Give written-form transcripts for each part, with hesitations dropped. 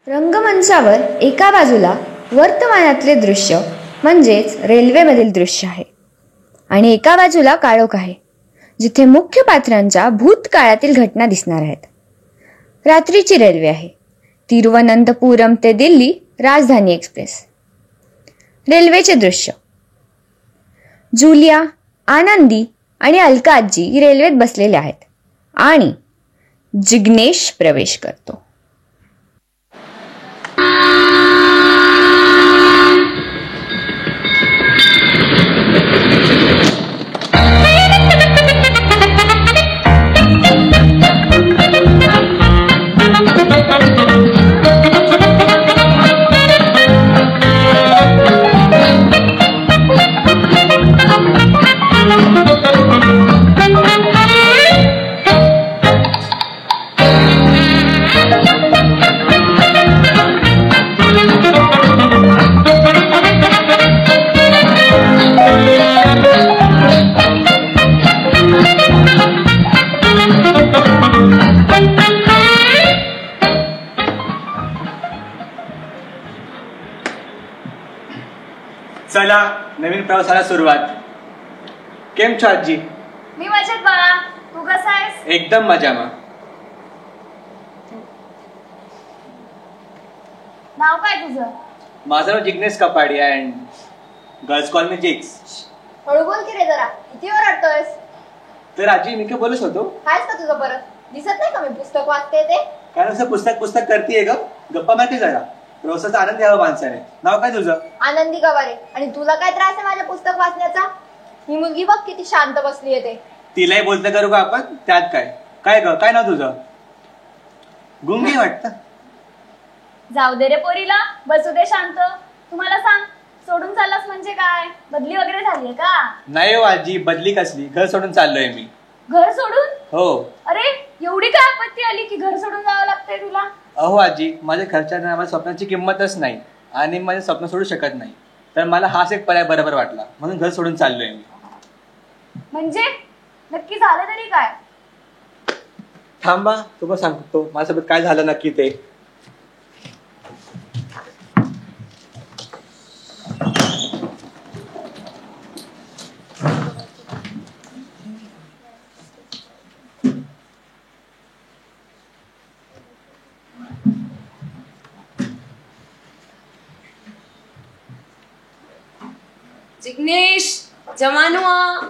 रंगमंचावर एका बाजूला वर्तमानातले दृश्य म्हणजेच रेल्वेमधील दृश्य आहे आणि एका बाजूला काळोख आहे, जिथे मुख्य पात्रांच्या भूतकाळातील घटना दिसणार आहेत. रात्रीची रेल्वे आहे. तिरुवनंतपुरम ते दिल्ली राजधानी एक्सप्रेस. रेल्वेचे दृश्य. जुलिया, आनंदी आणि अलका आजी रेल्वेत बसलेले आहेत आणि जिग्नेश प्रवेश करतो. चला नवीन प्रवासाला सुरुवात. केम छो आजी? मी मजेत बाळा, तू कसा आहेस? एकदम मजामा. नाव काय तुझं? माझं नाव Jignesh Kapadi and girls call me Jigs. हळू बोल की रे जरा, किती ओरडतोयस? तर आजी मी काय बोलत होतो? हायस का तुझं परत? दिसत नाही का मी पुस्तक वाचते ते? काय असं पुस्तक करतीये ग? गप्पा मारते जरा. प्रवासाचा आनंद घ्यावा माणसाने. नाव काय तुझं? आनंदी गवारे. आणि तुला काय त्रास आहे माझ्या पुस्तक वाचण्याचा? ही मुलगी बघ किती शांत बसली आहे ते. तिलाही बोलतं करू का आपण? त्यात काय काय ग? काय नाव तुझं? गुंगी वाटतं. जाऊ दे रे पोरीला, बसू दे शांत. तुम्हाला सांग, सोडून चाललास म्हणजे काय? बदली वगैरे झालीये का? नाही हो आजी, बदली कसली? घर सोडून चाललोय मी. घर सोडून? हो. अरे एवढी काय आपत्ती आली की घर सोडून जावं लागतंय तुला? अहो आजी, माझ्या घरच्यांना माझ्या स्वप्नाची किंमतच नाही आणि माझे स्वप्न सोडू शकत नाही, तर मला हाच एक पर्याय बरोबर वाटला, म्हणून घर सोडून चाललोय मी. म्हणजे नक्की झालं तरी काय? थांबा, तुम्हाला सांगतो माझ्यासोबत काय झालं नक्की ते. जिग्नेश, जवान हुआ,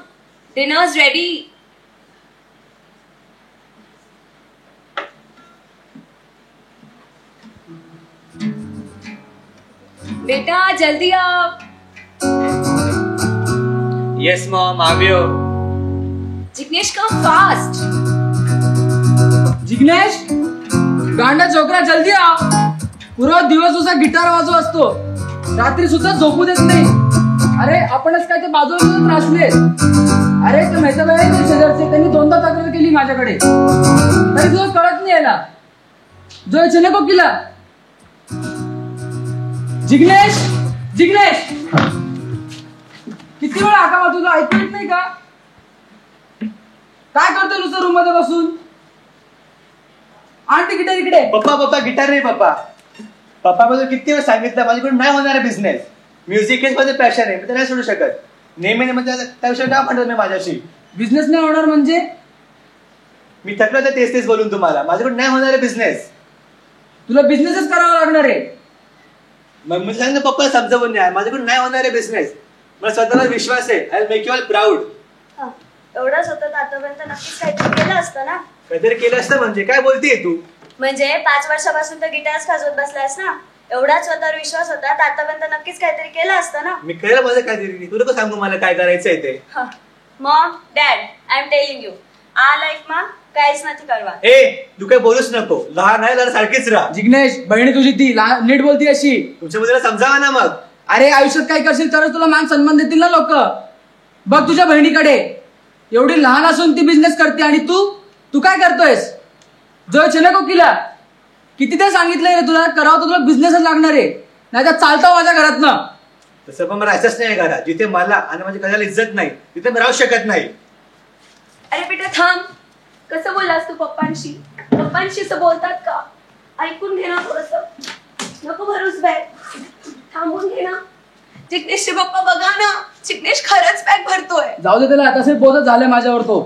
डिनर्स रेडी. बेटा जल्दी आओ. येस मॉम, आव्यो. Jignesh come fast. जिग्नेश, गांडा छोकरा जल्दी आ. पुरा दिवस उसा गिटार वाजव असतो, रात्री सुद्धा झोपू देत नाही. अरे आपणच काय ते बाजूला त्रासले. अरे ते मेहताबाई आहे ते शेजारचे, त्यांनी दोनदा तक्रार केली माझ्याकडे, तरी तुला कळत नाही याला. जो चले को किला. जिग्नेश, जिग्नेश, किती वेळा हाका मारतो, तुला ऐकू येत नाही का? काय करतोय नुसतं रूम मध्ये बसून? आण ती गिटार इकडे. पप्पा गिटार नाही पप्पा. पप्पाबद्दल किती वेळ सांगितलं, माझ्याकडून नाही होणार बिझनेस. म्युझिक हेच माझं पॅशन आहे, मी तर नाही सोडू शकत. नेहमी म्हणजे त्याविषयी काय म्हणतो मी माझ्याशी? बिझनेस नाही होणार म्हणजे? मी थकलो तर तेच बोलून तुम्हाला. माझ्याकडून नाही होणार आहे बिझनेस. तुला बिझनेसच करावा लागणार आहे. मग मी सांगितलं पप्पा समजावून नाही, माझ्याकडून नाही होणार आहे बिझनेस. मला स्वतःवर विश्वास आहे. I will make you all proud. एवढंच होतं, आतापर्यंत नक्कीच काहीतरी केलं असतं ना. काहीतरी केलं असतं म्हणजे? काय बोलतेय तू? म्हणजे 5 वर्षापासून तर गिटारच वाजवत बसलायस ना. एवढाच स्वतःवर विश्वास होता, आतापर्यंत नक्कीच काहीतरी केलं असतं ना. मी केलं माझं काहीतरी. तुला का सांगू मला काय करायचंय ते? Maugham, dad, I am telling you, આ લાઈફમાં કાંઈ જ નથી કરવા. तू काय बोलूच नको. लहान आहे जरा सारखीच राहा. जिग्नेश, बहिणी तुझी ती नीट बोलती अशी. तुमच्या मुलीला समजावा ना मग. अरे आयुष्यात काय करशील तरच तुला मान सन्मान देतील ना लोक. बघ तुझ्या बहिणीकडे, एवढी लहान असून ती बिझनेस करते आणि तू काय करतोयस? जो चले को किला. किती ते सांगितलंय रे तुला, करावं तर तुला बिझनेसच लागणार आहे, नाही तर चालतं माझ्या घरात ना. तसं पण मला राहायचंच नाही घरात. जिथे मला आणि माझ्या घराला इज्जत नाही तिथे मी राहू शकत नाही. अरे बेटा थांब. कसं बोललास तू पप्पांशी? पप्पांशी असं बोलतात का? ऐकून घे ना थोडंसं. नको भरूस बॅग, थांबून घे ना. जिग्नेशचे पप्पा बघा ना, जिग्नेश खरंच बॅग भरतोय. जाऊ दे त्याला, तसे बोधच झाले माझ्यावर तो.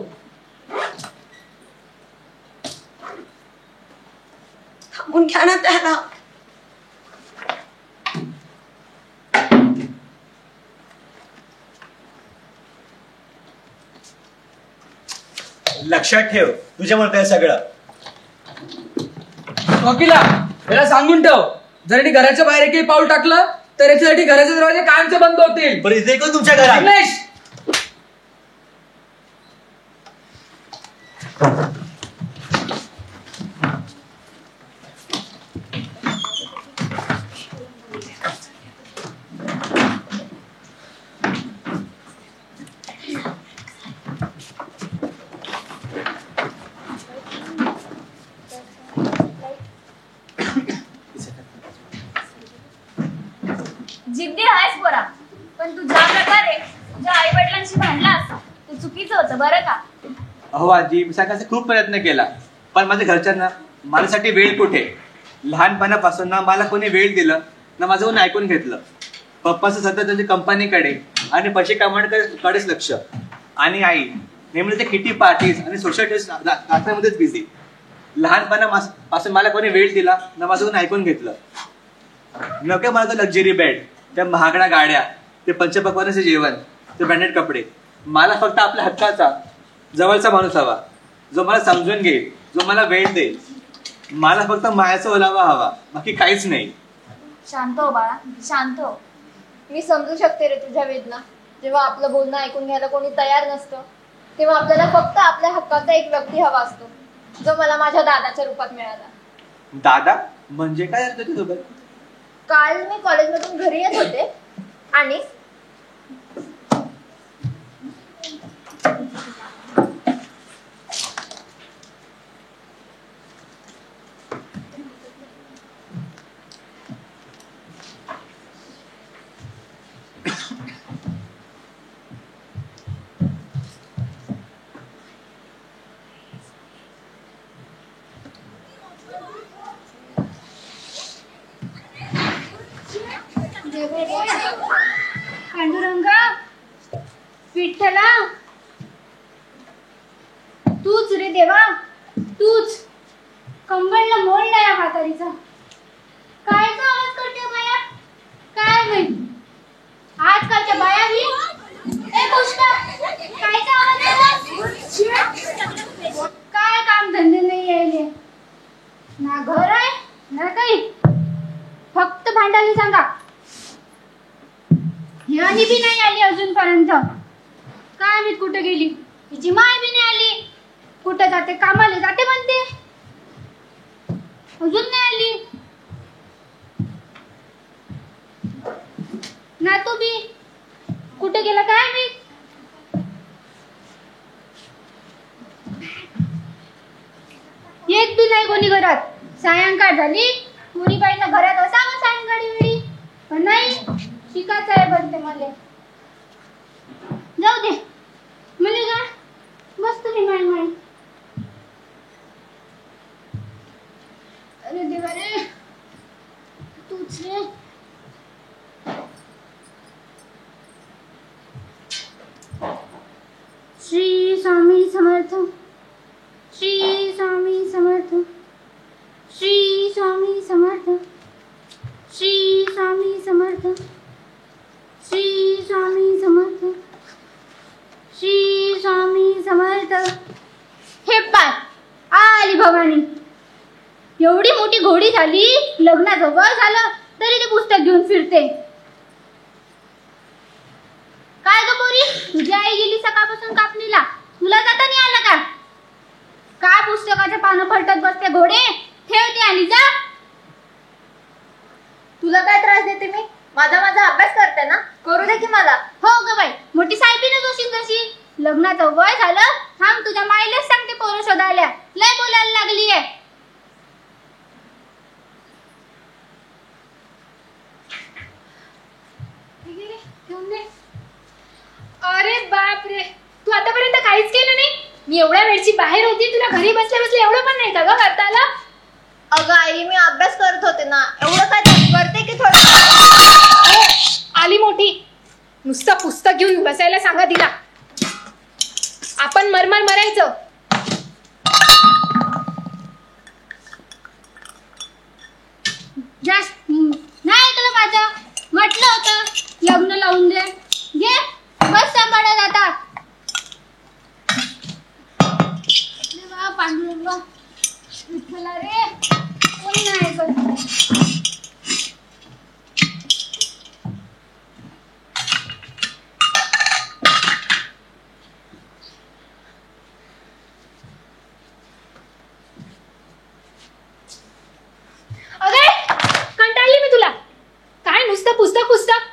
थांबून घ्या ना त्याला. लक्षात ठेव, तुझ्यामुळे काय सगळं. वकिला याला सांगून ठेव, जर यांनी घराच्या बाहेर एकही पाऊल टाकलं तर याच्यासाठी घराचे दरवाजे कायमचे बंद होतील. बरं इथे कोण तुमच्या घरात? जिग्नेश, जिद्दी आहेस पोरा, पण तू ज्या प्रकारे तुझ्या आई वडिलांशी भांडलास ते चुकीचं होतं बरं का. अहो आजी, मी सकाळचा खूप प्रयत्न केला, पण माझ्या घरच्यांना माझ्यासाठी वेळ कुठे. लहानपणापासून ना मला कोणी वेळ दिलं ना माझं कोणी ऐकून घेतलं. पप्पाचं सतत त्यांच्या कंपनीकडे आणि पैसे कमावण्याकडेच लक्ष, आणि आई नेहमी ते किटी पार्टीज आणि सोशल नात्यामध्येच बिझी. लहानपणापासून मला कोणी वेळ दिला ना माझं कोणी ऐकून घेतलं. नको मला तो लक्झरी बेड, त्या महागड्या गाड्या, ते पंचपक्वानाचे जेवण, ते ब्रँडेड कपडे. मला फक्त आपल्या हक्काचा जवळचा माणूस हवा, जो मला समजून घेईल, जो मला वेळ देईल. मला फक्त मायाचा ओलावा हवा, बाकी काहीच नाही. शांत हो बाळा, शांत हो. मी समजू शकते रे तुझ्या वेदना. जेव्हा आपलं बोलणं ऐकून घ्यायला कोणी तयार नसतं, तेव्हा आपल्याला फक्त आपल्या हक्काचा एक व्यक्ती हवा असतो, जो मला माझ्या दादाच्या रूपात मिळाला. दादा म्हणजे काय अर्थ तुझ्यासोबत? काल मी कॉलेजमधून घरी येत होते आणि पांडुरंगा, विठ्ठला, तूच रे देवा, तूच. कंबळला मोल नाही या म्हातारीचा. कायचा आवाज करते बाया? काय माहित आजकालच्या बाया ही. ए पुष्पा, कायचा आवाज आला? काय काम धंदे नाही यायले, ना घर आहे ना काही, फक्त भांडायला सांगा. ह्यानी बी नाही आली अजूनपर्यंत. काय मी कुठे गेली? तिची माय बी नाही आली. कुठे जाते? कामाला जाते म्हणते, अजून नाही आली. ना तू बी कुठे गेला काय मी? येत बी नाही कोणी घरात. सायंकाळ झाली, कोणी बाईना घरात असावं सायंकाळी वेळी, पण नाही. शिकायचं आहे बनते मला. जाऊ दे म्हणजे का मस्त रे माय माय. अरे देवा रे, तूच रे. श्री स्वामी समर्थ, श्री स्वामी समर्थ, श्री स्वामी समर्थ, श्री स्वामी समर्थ, श्री स्वामी समर्थ, श्री स्वामी समर्थ. हे पाय आली भवानी. एवढी मोठी घोडी झाली, लग्नाचं वय झालं तरी ते पुस्तक घेऊन फिरते. काय ग पोरी, तुझी आई गेली सकाळपासून कापणीला, तुला जाता नाही आला का? काय पुस्तकाचे पानं फलटत बसते घोडे? ठेवते आणि जा. तुला काय त्रास देते मी? माझा अभ्यास करते ना, करू दे की मला. हो ग बाई, मोठी साहेबीनच होशील तशी. लग्नाचं वय झालं, थांब तुझ्या माईलाच सांगते पोरं शोधायला. लय बोलायला लागली आहे. अरे बाप रे, तू आतापर्यंत काहीच केलं नाही. मी एवढ्या वेळची बाहेर होती, तुला घरी बसल्या बसल्या एवढं पण नाही का ग करता आलं? अगं आई, मी अभ्यास करत होते ना, एवढं काय करते की थोडं. आली मोठी, नुसतं पुस्तक घेऊन बसायला सांगा तिला. आपण मरमर मरायचं. नाही ऐकलं माझं. म्हटलं होतं लग्न लावून दे. घे बस सांभाळत आता. पांडुरंगा विठ्ठला रे, कोणी नाही ऐकत. अरे कंटाळली मी तुला. काय नुसतं पुस्तक पुस्तक.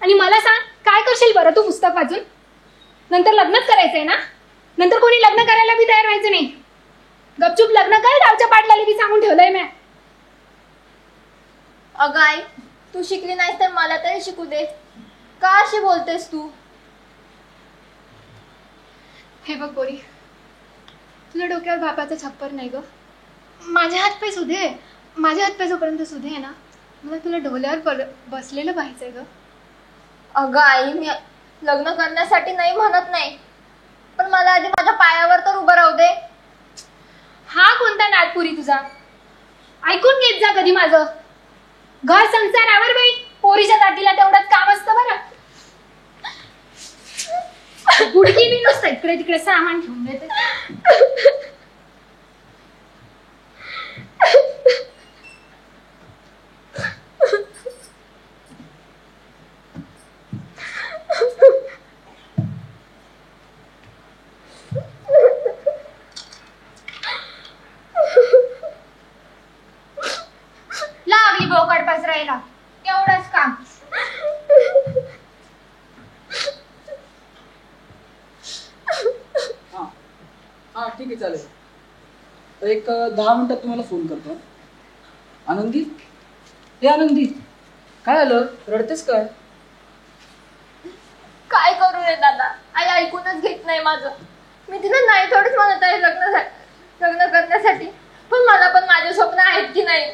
आणि मला सांग, काय करशील बरं तू पुस्तक वाचून? नंतर लग्नच करायचंय ना? नंतर कोणी लग्न करायला बी तयार व्हायचं नाही. गपचूप लग्न कर, गावच्या पाटलाला बी सांगून ठेवलंय मी. अगं आई, तू शिकली नाहीस तर मला तरी शिकू दे. का अशी बोलतेस तू? हे बघ पोरी, तुझ्या डोक्यावर बापाचा छप्पर नाही ग. माझे हातपाय सुधे, माझे हातपाय जोपर्यंत सुधे आहे ना, मला तुला डोल्यावर बसलेलं पाहिजे ग. अगं आई, मी लग्न करण्यासाठी नाही म्हणत नाही, पण मला आधी माझ्या पायावर तर उभं राहू दे. हा कोणता नादपुरी तुझा? ऐकून घेत जा कधी माझं. घर संसारावर बाई, पोरीच्या जातीला तेवढंच काम असतं बरं. गुडकी बी नुसतं इकडे तिकडे सामान ठेवून देते. लागली बोकड पसरायला, तेवढंच काम. हा ठीक आहे, चालेल. तर एक 10 मिनिटात तुम्हाला फोन करतो. आनंदी, हे आनंदी, काय आलं? रडतेस काय? काय करू रे दादा, आई ऐकूनच घेत नाही माझं. मी तिला नाही थोडीच म्हणत आहे लग्न करण्यासाठी, पण मला पण माझे स्वप्न आहेत की नाही.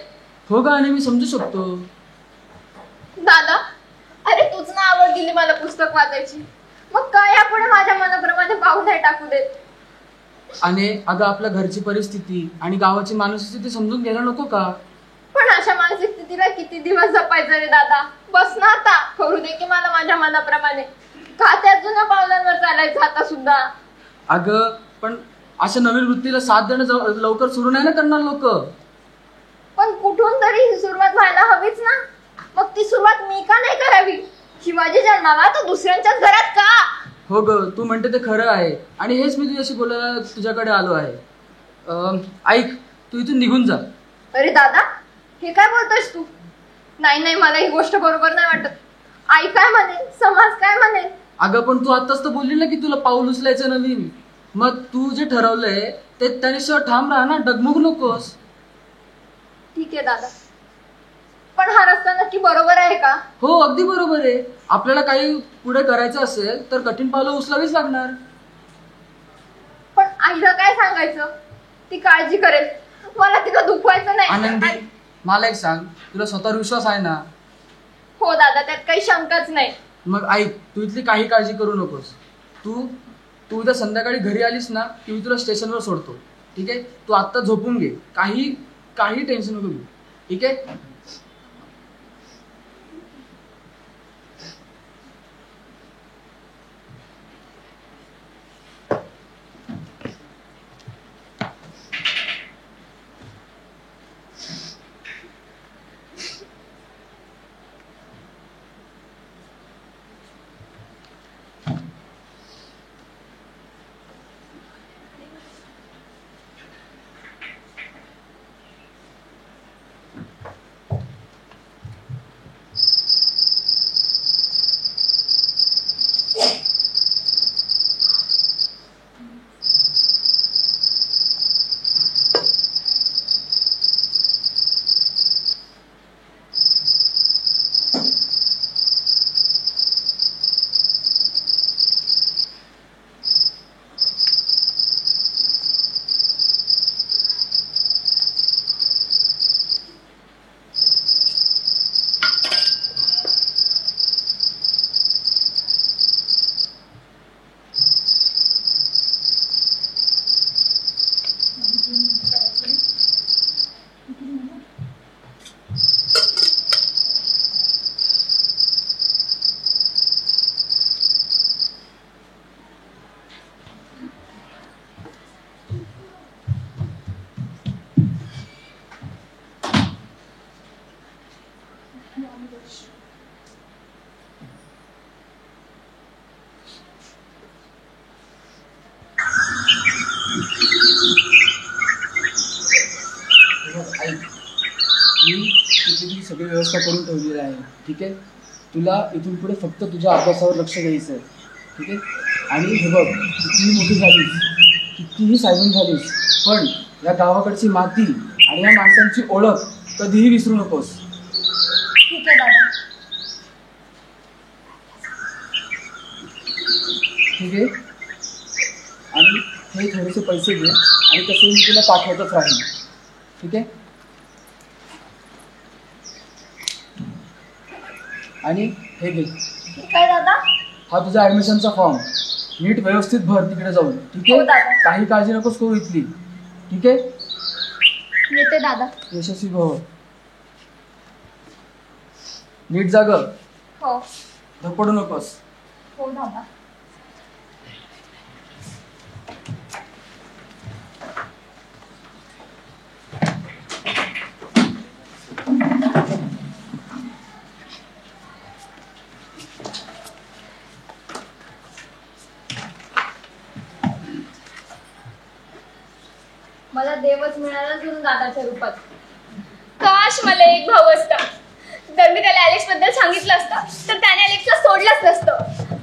हो का, आणि मी समजू शकतो. दादा, अरे तूच ना आवड दिली मला पुस्तक वाचायची, मग काय यापुढे माझ्या मनाप्रमाणे पाऊल नाही टाकू देत. आणि अगं, आपल्या घरची परिस्थिती आणि गावाची मानसिक स्थिती समजून घ्यायला नको का? पण अशा मानसिक स्थितीला किती दिवस जपायचं रे दादा. बस ना आता, करू दे की मला माझ्या मनाप्रमाणे. का त्या जुन्या पावलांवर चालायचं आता सुद्धा? अगं, पण अशा नवीन वृत्तीला साथ देणं लवकर सुरू नाही ना करणार लोक. पण कुठून तरी ही सुरुवात व्हायला हवीच ना. मग ती सुरुवात मी का नाही करावी? शिवाजी जन्माला तर दुसऱ्यांच्याच घरात का? हो ग, तू म्हणते ते खरं आहे, आणि हेच मी तुझ्याशी बोलायला तुझ्याकडे आलो आहे. ऐक, तू इथून निघून जा. अरे दादा, हे काय बोलतोयस तू? नाही, मला ही गोष्ट बरोबर नाही वाटत. आई काय म्हणेल, समाज काय म्हणेल? अगं, पण तू आताच तर बोलली ना की तुला पाऊल उचलायचं नवीन. मग तू जे ठरवलंय ते त्याने ठाम राहा ना, डगमगू नकोस. ठीक आहे दादा, पण हा रस्ता नक्की बरोबर आहे का? हो, अगदी बरोबर आहे. आपल्याला काही पुढे करायचं असेल तर कठीण पावलं उचलावीच लागणार. पण आईला काय सांगायचं? ती काळजी करेल, मला तिला दुखवायचं नाही. आनंदी, मला एक सांग, तुला स्वतःवर विश्वास आहे ना? हो दादा, त्यात काही शंकाच नाही. मग ऐक, तू इथली काही काळजी करू नकोस. तू उद्या संध्याकाळी घरी आलीस ना की मी तुला स्टेशनवर सोडतो. ठीक आहे? तू आत्ता झोपून घे, काही टेन्शन नको घेऊ. ठीक आहे? सगळी व्यवस्था करून ठेवलेली आहे. ठीक आहे, तुला इथून पुढे फक्त तुझ्या अभ्यासावर लक्ष द्यायचं आहे. ठीक आहे, आणि हे बघ, कितीही मोठी झालीस, कितीही सायलेंट झालीस, पण या गावाकडची माती आणि या माणसांची ओळख कधीही विसरू नकोस. ठीक आहे दादा. ठीक आहे, आणि हे थोडेसे पैसे घे आणि तसे मी तुला पाठवतच राहील. ठीक आहे, आणि हे घे, ठीक आहे दादा. हा तुझा ऍडमिशनचा फॉर्म. नीट व्यवस्थित भर तिकडे जाऊन. ठीक हो आहे, दादा. काही काळजी नकोस करू इथली. ठीक आहे, येते दादा. यशस्वी भव. नीट जाग, हो धपडू नकोस. हो दादा. मला देवच मिळाला म्हणून दादाच्या रूपात. काश मला एक भाऊ असता. जर मी त्याला ॲलेक्स बद्दल सांगितलं असतं तर त्याने ॲलेक्सला सोडलंच नसतं.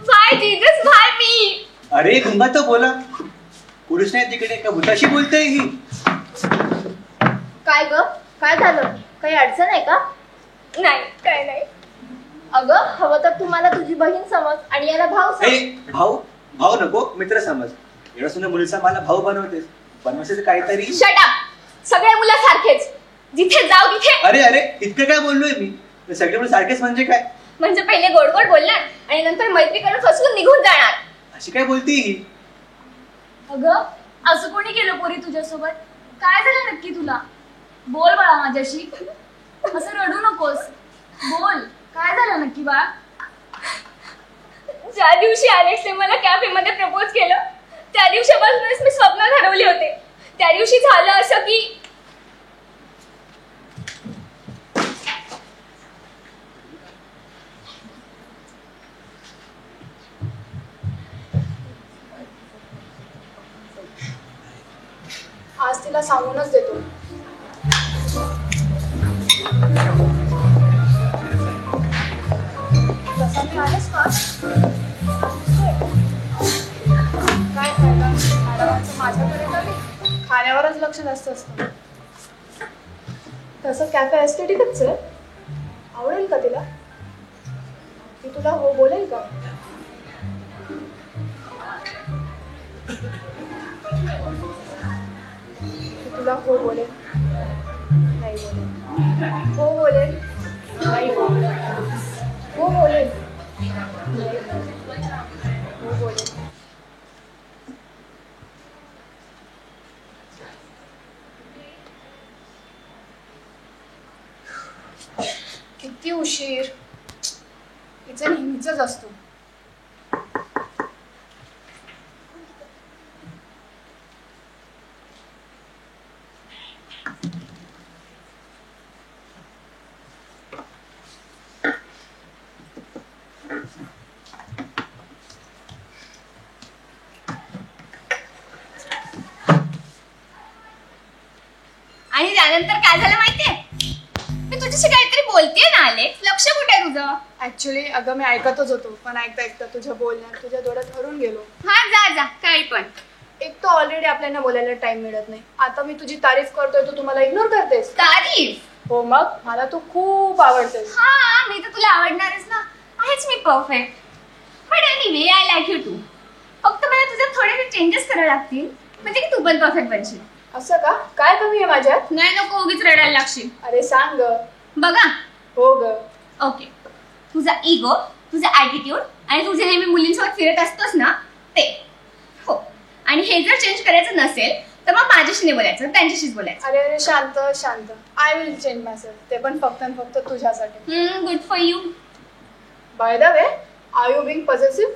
व्हाय जीसस, व्हाय मी? अरे गंगा तर बोला, पुरुष नाही तिकडे का भूताशी बोलते ही? काय ग, काय झालं? काही अडचण आहे का? नाही, काय नाही. अगं, हवं तर तुम्हाला तुझी बहीण समज आणि याला भाऊ समज. ए भाऊ, भाऊ नको, मित्र समज. एवढा सुद्धा मुलीचा मला भाऊ बनवतेस, बनवायचं काहीतरी. Shut up. सगळे मुलं सारखेच, जिथे जाऊ तिथे. अरे अरे, इतकं काय बोललोय मी? सगळे मुलं सारखेच म्हणजे काय? म्हणजे पहिले गोड गोड बोलणार आणि नंतर मैत्री करून फसवून निघून जाणार. अशी काय बोलती ही? अगं, असं कोणी केलं पोरी तुझ्यासोबत? काय झालं नक्की तुला? बोल बाळा माझ्याशी. असं रडू नकोस, बोल. काय झालं नक्की बाळा? ज्या दिवशी अलेक्सने मला कॅफेमध्ये प्रपोज केलं त्या दिवसापासूनच मी स्वप्नात हरवले होते. त्या दिवशी झालं असं की आज तिला सांगूनच देतो. तसा मी आलेच का? काय फायदा मॅडमांचं माझ्याकडे तरी खाण्यावरच लक्ष जास्त असतं. तसं कॅफे एस्थेटिकच आहे. आवडेल का तिला? ती तुला हो बोलेल का? तुला हो बोलेल? नाही बोलेल. हो बोलेल? नाही बोलेल. हो बोलेल? नाही बोलेल. हो बोलेल. किती उशीर. तिचं नेहमीच असतो. आणि त्यानंतर काय झालं माहितीये? मी तुझ्याशी काहीतरी बोलतेय ना अलेक्स, लक्ष कुठे आहे तुझं? ऍक्च्युली अगं मी ऐकतच होतो, पण ऐकता ऐकता तुझ्या बोलण्यात तुझ्या डोळ्यात हरून गेलो. हा जा जा, काही पण. एक तर ऑलरेडी आपल्याला बोलायला टाइम मिळत नाही. आता मी तुझी तारीफ करतोय, तू तुम्हाला इग्नोर करतेस. तारीफ? हो मग, मला तू खूप आवडतेस. हा, मी तर तुला आवडणारच ना. आहेच मी perfect. But anyway, I like you too. फक्त मला तुझ्यात थोडेसे चेंजेस करावे लागतील, म्हणजे की तू पण परफेक्ट बनशील. असं का? काय कमी आहे माझ्यात? नाही नको उगीच रडायला लागशील. अरे सांग ग. बघा. हो ग. ओके, तुझा इगो, तुझा ॲटिट्यूड आणि तुझे नेहमी मुलींसोबत फिरत असतोस ना ते. हो, आणि हे जर चेंज करायचं नसेल तर मग माझ्याशी नाही बोलायचं, त्यांच्याशीच बोलायचं. अरे अरे शांत शांत. I will change myself. ते पण फक्त आणि फक्त तुझ्यासाठी. Good for you. By the way, are you being positive?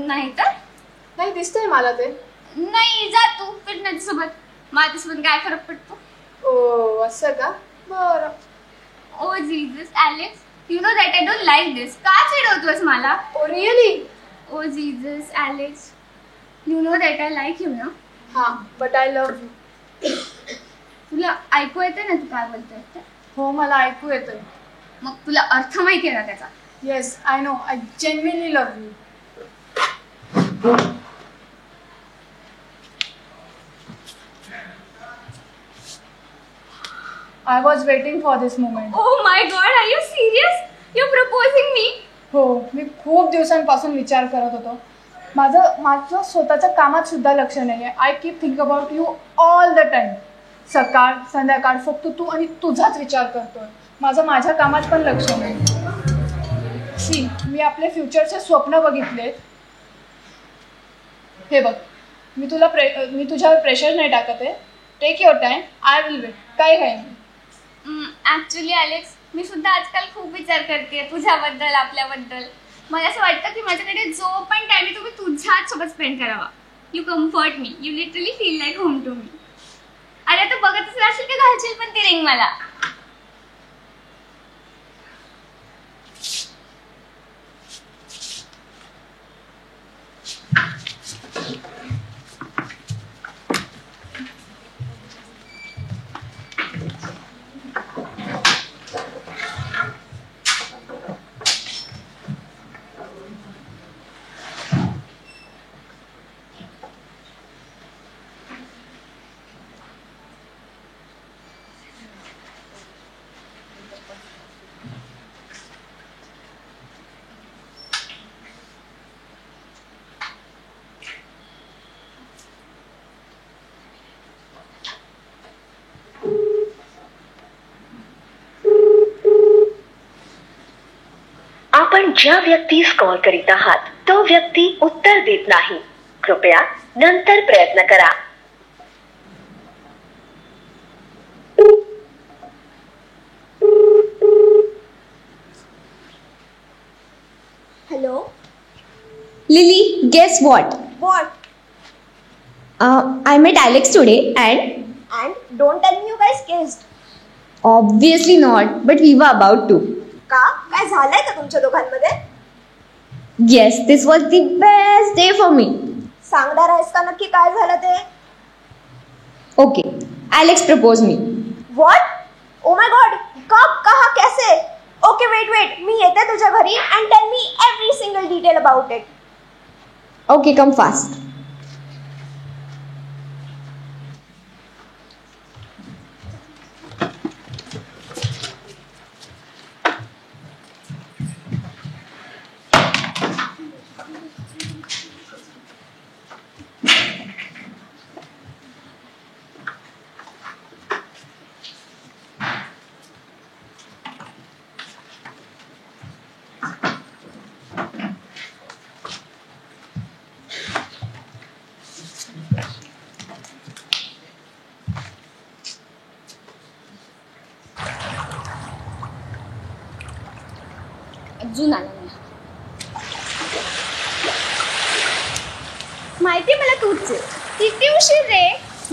नाही तर नाही दिसतंय मला ते. नाही, जा तू फिरण्यासोबत. माझ्यासोबत काय फरक पडतो? ओ असं का? बरं. Oh Jesus Alex, you know that I don't like this. का चिडवतोस मला? Oh really? Oh Jesus Alex, you know that I like you ना. हा, बट आय लव्ह यू. तुला ऐकू येते ना तू काय बोलतोय ते? हो मला ऐकू येतंय. मग तुला अर्थ माहिती आहे ना त्याचा? Yes I know. I genuinely love you. I was waiting for this moment. Oh my God, are you serious? You're proposing me? हो मी खूप दिवसांपासून विचार करत होतो. माझं स्वतःच्या कामात सुद्धा लक्ष नाही आहे. I keep think about you all the time. सकाळ संध्याकाळ फक्त तू आणि तुझाच विचार करतोय. माझ्या कामात पण लक्ष नाही. सी मी आपले फ्युचरचे स्वप्न बघितलेत. हे बघ मी तुझ्यावर प्रेशर नाही टाकत आहे. Take your time. I will wait. काय नाही. ऍक्च्युली अलेक्स मी सुद्धा आजकाल खूप विचार करते तुझ्याबद्दल, आपल्याबद्दल. मला असं वाटतं की माझ्याकडे जो पण टाइम आहे तो मी तुझ्याच सोबत स्पेंड करावा. You comfort me. You literally feel like home to me. अरे आता बघतच राहशील का घालशील पण ती रिंग मला? आपण ज्या व्यक्तीस कॉल करीत आहात तो व्यक्ती उत्तर देत नाही. कृपया नंतर प्रयत्न करा. Hello. Lily, guess what? What? I met Alex today and and don't tell me you guys kissed. obviously not, but we were about to. का? काय झालंय का तुमच्या दोघांमध्ये? Yes, this was the best day for me. सांगणार आहेस का नक्की काय झालं ते? Okay, Alex proposed me. What? Oh my God. कब? कहा? कैसे? ओके वेट मी येते तुझ्या घरी and tell me every single detail about it. Okay, come fast. अजून आला नाही. माहिती मला तूच आहे. किती उशीर रे.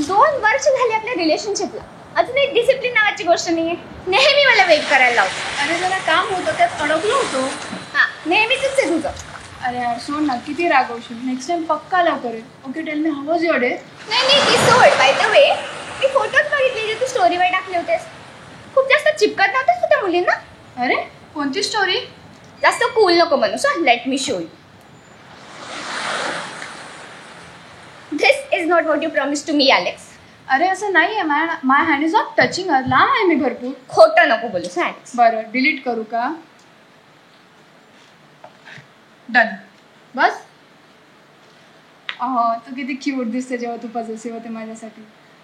2 वर्ष झाली आपल्या रिलेशनशिपला. अजून एक डिसिप्लिन नावाची गोष्ट नाहीये. नेहमी मला वेट करायला लावतो. अरे जरा काम होतं त्यात अडकलो होतो. हा नेहमीच आहे तुझं. अरे यार सोड ना. किती रागवशील. नेक्स्ट टाइम पक्का लवकर ये. ओके टेल मी हाऊ वाज युअर डे? नाही ती सोड. Bye the way me photos बघितले जे तू स्टोरीवर टाकले होतेस. खूप जास्त चिपकत नव्हतेस तू त्या मुलींना. अरे कोणती स्टोरी? जास्त कूल नको बनूस. Let me show you. This is not what you promise to me Alex. अरे असं नाही आहे. My hand is not touching her. लांब आहे मी भरपूर. खोटं नको बोलूस अलेक्स. बरं डिलीट करू का? डन. बस. तू किती क्यूट दिसते जेव्हा तू पॉझिटिव्ह होते माझ्यासाठी.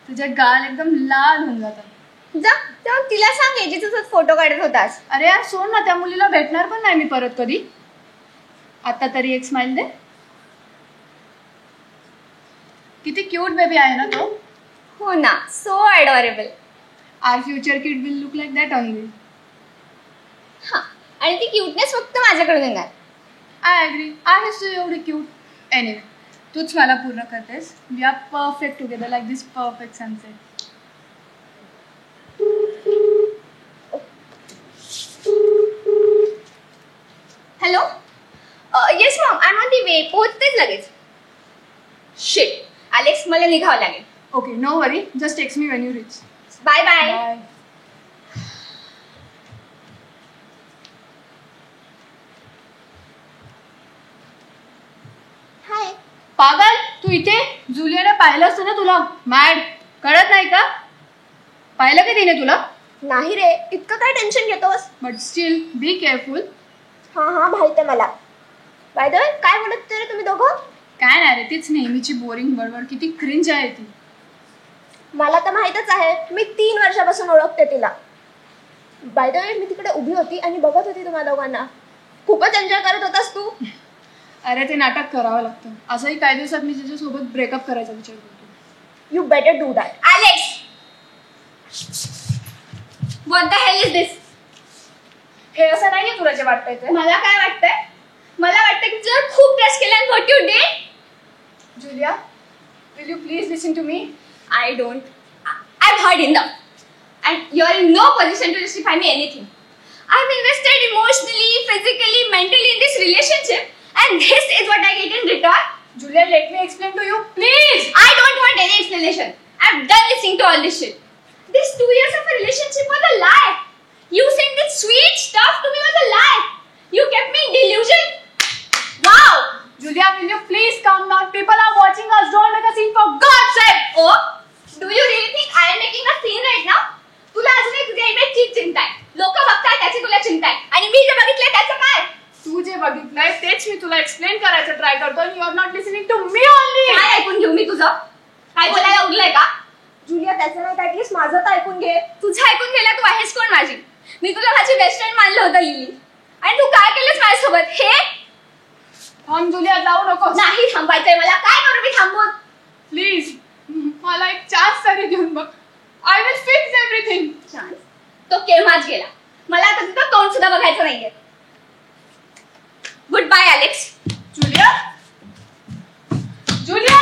तुझे गाल एकदम लाल होऊन जातात. जा तेव्हा तिला सांग याची तुझं फोटो काढत होतास. अरे यार सोड ना. त्या मुलीला भेटणार पण नाही मी परत कधी. आता तरी एक स्माइल दे. किती क्यूट बेबी आहे ना तो. हो ना. So adorable. Our future kid will look like that only. हा आणि ती क्यूटनेस फक्त माझ्याकडून येणार. I agree. आहेस तू एवढी क्यूट. एनिवे तूच मला पूर्ण करतेस. We are perfect together like this perfect sunset. Hello. Yes mom I am on the way. पोहोचतेच लगेच. शिट अलेक्स मला निघावं लागेल. Okay no worry. Just text me when you reach. Bye bye. Bye. तू इथे जुलियाने पाहिलं असतं ना तुला मॅड कळत नाही का? पाहिलं का तिने तुला? नाही रे, इतकं काय टेन्शन घेतोस? But still be careful. हा माहित आहे मला. बाय द वे, काय बोलत होते रे तुम्ही दोघं? काय नाही रे, तीच नेहमीची बोरिंग बडबड. किती क्रिंज आहे ती. मला तर माहितच आहे, मी 3 वर्षापासून ओळखते तिला. बाय द वे, मी तिकडे उभी होती आणि बघत होती तुम्हा दोघांना. खूपच एन्जॉय करत होतास तू. अरे ते नाटक करावं लागतं. असंही काही दिवसात मी तिच्यासोबत ब्रेकअप करायचा विचार करतो. You better do that. Alex! What the hell is this? हे असं नाहीये तुला जे वाटतंय ते. मला काय वाटतंय? मला वाटतं की तुला खूप ट्रस्ट केला and what you did? Julia, will you please listen to me? I don't. I've heard enough. And you're in no position to justify me anything. I'm invested emotionally, physically, mentally in this relationship. And this is what I get in return. Julia, let me explain to you, please. I don't want any explanation. I'm done listening to all this shit. This 2 years of a relationship was a lie. You saying this sweet stuff to me was a lie. You kept me in delusion. Wow. Julia, will you please calm down? People are watching us. Don't make a scene for God's sake. Oh, do you really think I am making a scene right now? तुला अजूनही तुझ्या इमेजची चिंता आहे. लोक बघताय त्याची तुला चिंता आहे. आणि मी जे बघितलंय त्याचं काय? तू जे बघितलंय तेच मी तुला एक्सप्लेन करायचं ट्राय करतो. You are not listening to me only. काय ऐकून घेऊ मी तुझं? काय बोलायला उरलंय का? जुलिया, त्याचं नाही, ऍटलीस्ट माझं तर ऐकून घे. तुझं ऐकून गेला तू आहेस कोण माझी? मी तुला माझी बेस्ट फ्रेंड मानलं होतं लिली. आणि तू काय केलंस माझ्यासोबत? हे थांब जुलिया, जाऊ नको. नाही थांबायचंय मला. काय करू मी थांबून? प्लीज मला एक चान्स तरी देऊन बघ. I will fix everything. Chance तो केव्हाच गेला. मला आता तुझं तोंड सुद्धा बघायचं नाहीये. Goodbye Alex. Julia, Julia.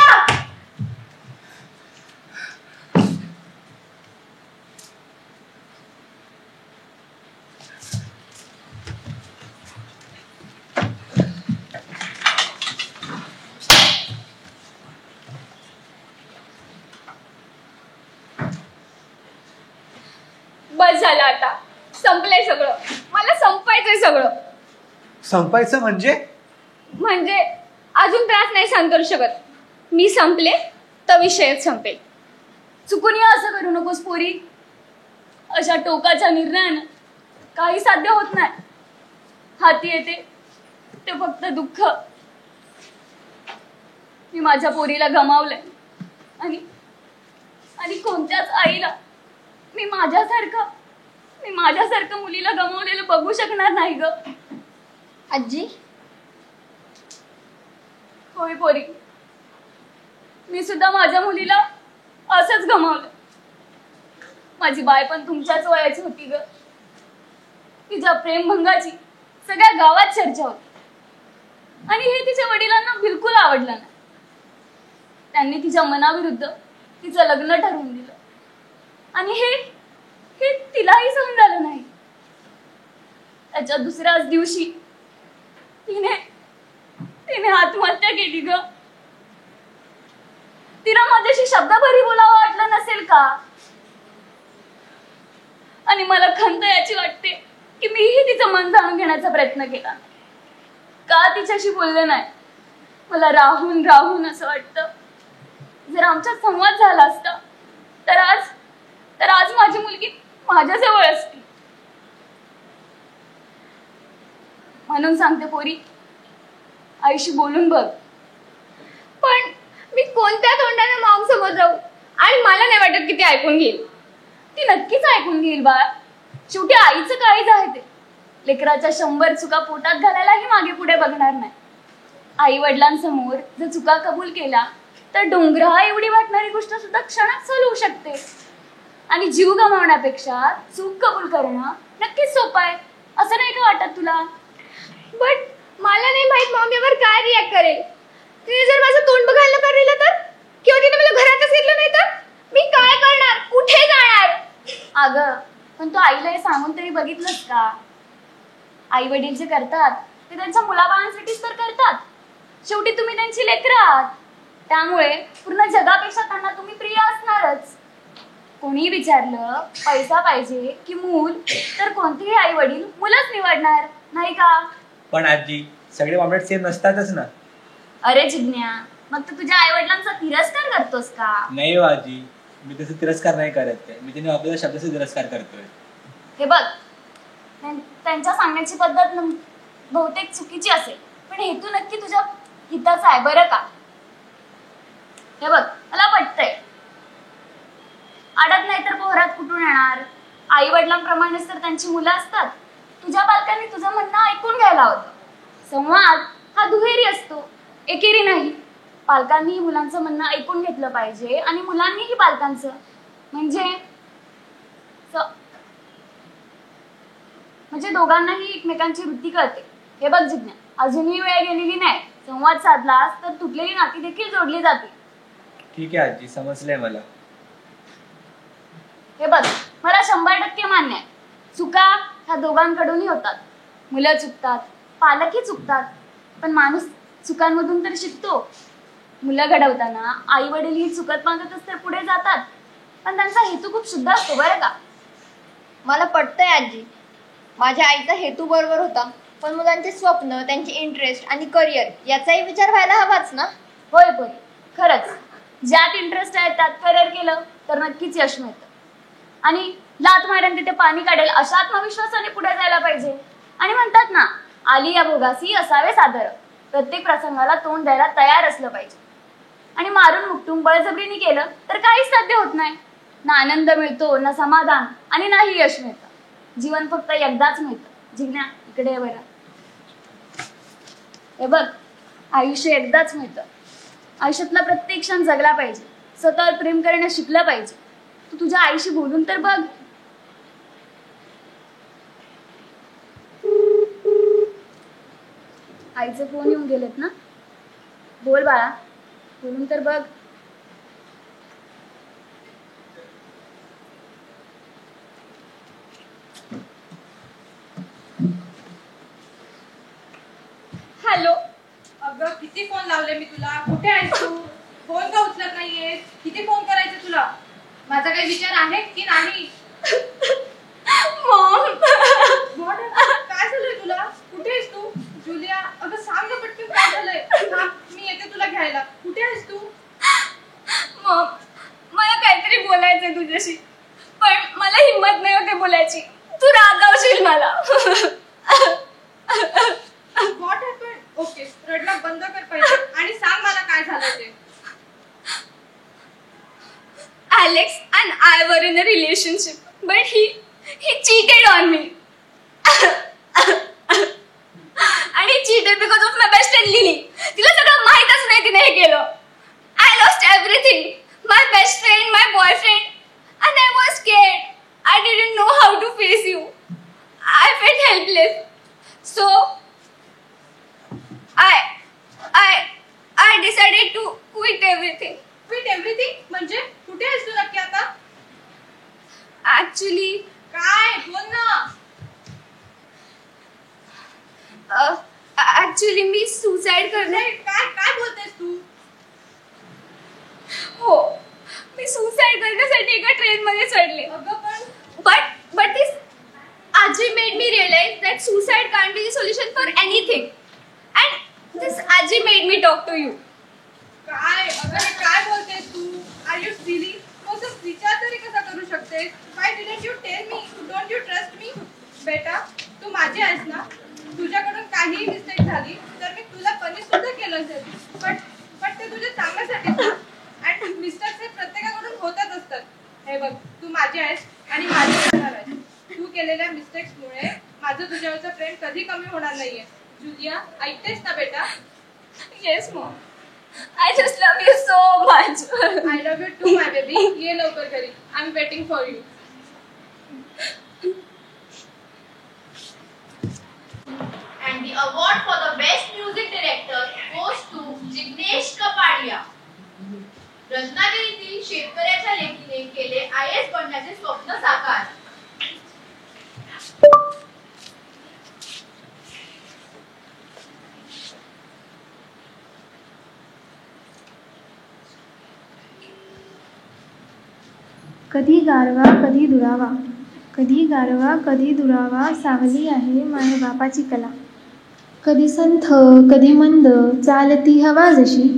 बस झालं आता. संपलंय सगळं. मला संपायचंय सगळं. संपायचं म्हणजे अजून त्रास नाही सहन करू शकत. मी संपले तर विषयच संपेल. चुकून असं करू नकोस पोरी. अशा टोकाच्या निर्णयानं काही साध्य होत नाही. हाती येते ते फक्त दुःख. मी माझ्या पोरीला गमावलंय आणि कोणत्याच आईला मी माझ्यासारखं मुलीला गमावलेलं बघू शकणार नाही ग. आजी, होय पोरी, मी सुद्धा माझ्या मुलीला असंच गमावलं. माझी बाय पण तुमच्याच वयाची होती ग. तिच्या प्रेमभंगाची सगळ्या गावात चर्चा होती. आणि हे तिच्या वडिलांना बिलकुल आवडलं नाही. त्यांनी तिच्या मनाविरुद्ध तिचं लग्न ठरवून दिलं. आणि हे तिलाही सहन झालं नाही. त्याच्या दुसऱ्याच दिवशी तिने आत्महत्या केली ग. तिला माझ्याशी शब्दभरी बोलावं वाटलं नसेल का? आणि मला खंत याची वाटते की मीही तिचं मन जाणून घेण्याचा प्रयत्न केला. का तिच्याशी बोलले नाही? मला राहून राहून असं वाटतं जर आमचा संवाद झाला असता तर आज माझी मुलगी माझ्याजवळ असती. म्हणून सांगते पोरी, आईशी बोलून बघ. पण मी कोणत्या तोंडाने मॉम समोर जाऊ? आणि मला नाही वाटत की ती ऐकून घेईल. ती नक्कीच ऐकून घेईल बाळा. शेवटी आईचं काळीज आहे ते. लेकराच्या 100 चुका पोटात घालायलाही मागे पुढे बघणार नाही. आई वडिलांसमोर जर चुका कबूल केला तर डोंगरा एवढी वाटणारी गोष्ट सुद्धा क्षणात सॉल्व्ह होऊ शकते. आणि जीव गमावण्यापेक्षा चूक कबूल करणं नक्कीच सोपं आहे. असं नाही का वाटत तुला? बट मला नाही माहित मॉम यावर काय रिॲक्ट करेल. तिने जर माझं तोंड बघायला नकार तर, किंवा तिने मला घरातच घेतलं नाही तर मी काय करणार? कुठे जाणार? अगं पण तू आईला हे सांगून तरी बघितलंस का? आई वडील जे करतात ते त्यांच्या मुलाबाळांसाठीच तर करतात. शेवटी तुम्ही त्यांची लेकरं आहात. त्यामुळे पूर्ण जगापेक्षा त्यांना तुम्ही प्रिय असणारच. कोणी विचारलं पैसा पाहिजे की मूल, तर कोणतेही आई वडील मुलंच निवडणार नाही का? पण आजी, सगळे ऑमलेट सेम नसतातच ना. अरे जिज्ञा, मग तू तुझ्या आई वडिलांचा तिरस्कार करतोस का? नाही आजी, मी तसं तिरस्कार नाही करत आहे. मी त्यांनी आपल्या शब्दाचा तिरस्कार करतोय. हे बघ, त्यांच्या सांगण्याची पद्धत बहुतेक चुकीची असेल, पण हेतू नक्की तुझ्या हिताचा आहे बरं का? हे बघ, मला पटतंय. अडत नाही तर पोहरात कुठून येणार? आई वडिलांप्रमाणेच तर त्यांची मुलं असतात. तुझ्या पालकांनी तुझं म्हणणं ऐकून घ्यायला हवं. संवाद हा दुहेरी असतो, एकेरी नाही. पालकांनी मुलांचं म्हणणं ऐकून घेतलं पाहिजे आणि मुलांनीही पालकांचं. म्हणजे दोघांनाही एकमेकांची वृत्ती कळते. हे बघ जिज्ञा, अजूनही वेळ गेलेली नाही. संवाद साधलास तर तुटलेली नाती देखील जोडली जातील. ठीक आहे आजी, समजलंय मला. हे बघ, मला 100% मान्य आहे. चुका ह्या दोघांकडूनही होतात. मुलं चुकतात, पालकही चुकतात, पण माणूस चुकांमधून तर शिकतो. मुलं घडवताना आई वडील ही चुकत मागतच तर पुढे जातात, पण त्यांचा हेतू खूप शुद्ध असतो बरं का? मला पटतंय आजी, माझ्या आईचा हेतू बरोबर होता, पण मुलांचे स्वप्न, त्यांचे इंटरेस्ट आणि करिअर याचाही विचार व्हायला हवाच ना. होय परी, खरंच. ज्यात इंटरेस्ट आहे त्यात करिअर केलं तर नक्कीच यश मिळतं. आणि लात मारेन तिथे पाणी काढेल अशा आत्मविश्वासाने पुढे जायला पाहिजे. आणि म्हणतात ना, आली या भोगासी असावे सादर. प्रत्येक प्रसंगाला तोंड द्यायला तयार असलं पाहिजे. आणि मारून मुकटून बळजबरीने केलं तर काहीच साध्य होत नाही. ना आनंद मिळतो, ना समाधान, आणि नाही यश मिळतं. जीवन फक्त एकदाच मिळतं. जिज्ञा, इकडे ये बरं. हे बघ, आयुष्य एकदाच मिळतं. आयुष्यातला प्रत्येक क्षण जगला पाहिजे. स्वतःवर प्रेम करणं शिकलं पाहिजे. तू तुझ्या आईशी बोलून तर बघ. आईचे फोन येऊन गेलेत ना? बोल बाळा, बोलून तर बघ. हॅलो. अगं किती फोन लावले मी तुला, कुठे आहेस तू? फोन का उचलत नाहीयेस? किती फोन करायचे तुला? माझा काही विचार आहे की नाही? मॉम, काय झालंय तुला? कुठे आहेस तू? जुलिया, अगं सांग ना पटकन काय झालंय. मी येते तुला घ्यायला. कुठे आहेस तू? मॉम, मला काहीतरी बोलायचंय तुझ्याशी, पण मला हिंमत नाही होते बोलायची. तू रागावशील मला. What happen? ओके, रडणं बंद कर पहिले आणि सांग मला काय झालं ते. Alex and I were in a relationship, but he cheated on me. And he cheated because of my best friend Lily. तिला सगळं माहीतच नाही तिने हे केलं. I lost everything. My best friend, my boyfriend, and I was scared. I didn't know how to face you. I felt helpless. So I decided to quit everything. Quit everything? म्हणजे कुठे आहेस तू नक्की आता? Actually, काय बोल ना. Actually मी suicide करणे. काय काय बोलतेस तू? हो, मी सुसाईड करण्यासाठी एका ट्रेन मध्ये चढले. अगं but this Aji made me realize that suicide can't be the solution for anything. And this Aji made me talk to you. काय अगं हे काय बोलतेस तू? R you silly? कसं विचार तरी कसा करू शकतेस? Why didn't you tell me? Don't you trust me? बेटा, तू माझी आहेस ना? तुझ्याकडून काही मिस्टेक झाली तर मी तुला पनिश सुद्धा केलं असेल, पण ते तुझ्या चांगल्यासाठीच ना. आणि मिस्टेक्स हे प्रत्येकाकडून होतच असतात. हे बघ, तू माझी आहेस आणि माझी राहणार आहेस. तू केलेल्या मिस्टेक्समुळे माझं तुझ्यावरचं प्रेम कधी कमी होणार नाहीये. जुलिया, ऐकतेस ना बेटा? Yes, mom. I just love you so much. I love you too, my baby. ये लवकर घरी. I'm waiting for you. And the award for the best music director goes to Jignesh Kapadia. रत्नागिरीतील शेतकऱ्याच्या लेकीने केले IAS बनण्याचे स्वप्न साकार. कधी गारवा कधी दुरावा, कधी गारवा कधी दुरावा, सावली आहे माय बापाची कला. कधी संथ कधी मंद, चालती हवा जशी,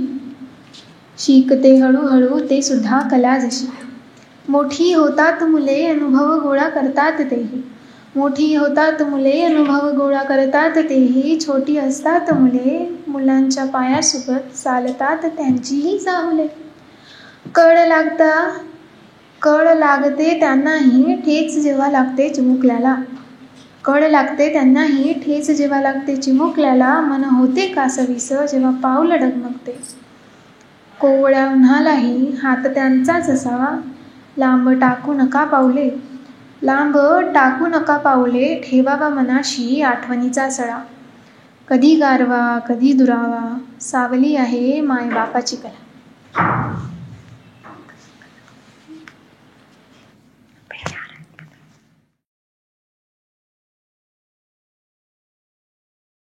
शिकते हळूहळू ते सुद्धा कला जशी. मोठी होतात मुले अनुभव गोळा करतात तेही. मोठी होतात मुले अनुभव गोळा करतात तेही. छोटी असतात मुले मुलांच्या पायासोबत चालतात त्यांचीही चाहुले. कळ लागते त्यांनाही ठेच जेव्हा लागते चिमुकल्याला. कळ लागते त्यांनाही ठेच जेव्हा लागते चिमुकल्याला. मन होते कासवीस जेव्हा पाऊल डगमगते. कोवळ्या उन्हालाही हात त्यांचाच असावा. लांब टाकू नका पाऊले. लांब टाकू नका पाऊले. ठेवावा मनाशी आठवणीचा सळा. कधी गारवा कधी दुरावा सावली आहे मायबापाची कला.